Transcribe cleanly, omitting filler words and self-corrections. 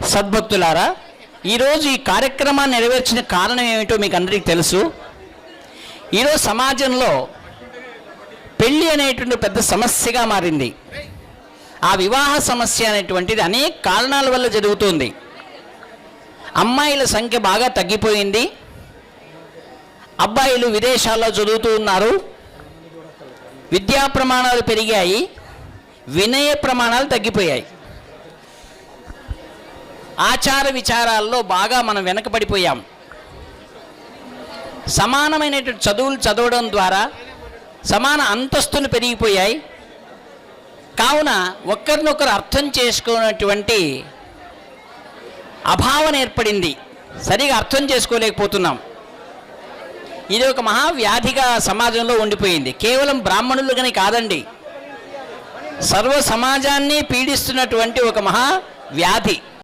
సద్భక్తులారా, ఈరోజు ఈ కార్యక్రమాన్ని నెరవేర్చిన కారణం ఏమిటో మీకు అందరికీ తెలుసు. ఈరోజు సమాజంలో పెళ్ళి అనేటువంటి పెద్ద సమస్యగా మారింది. ఆ వివాహ సమస్య అనేటువంటిది అనేక కారణాల వల్ల జరుగుతుంది. అమ్మాయిల సంఖ్య బాగా తగ్గిపోయింది. అబ్బాయిలు విదేశాల్లో చదువుతూ ఉన్నారు. విద్యా ప్రమాణాలు పెరిగాయి, వినయ ప్రమాణాలు తగ్గిపోయాయి. ఆచార విచారాల్లో బాగా మనం వెనకబడిపోయాం. సమానమైనటువంటి చదువులు చదవడం ద్వారా సమాన అంతస్తులు పెరిగిపోయాయి. కావున ఒక్కరినొకరు అర్థం చేసుకున్నటువంటి అభావం ఏర్పడింది. సరిగా అర్థం చేసుకోలేకపోతున్నాం. ఇది ఒక మహావ్యాధిగా సమాజంలో ఉండిపోయింది. కేవలం బ్రాహ్మణులుగానే కాదండి, సర్వ సమాజాన్ని పీడిస్తున్నటువంటి ఒక మహా వ్యాధి.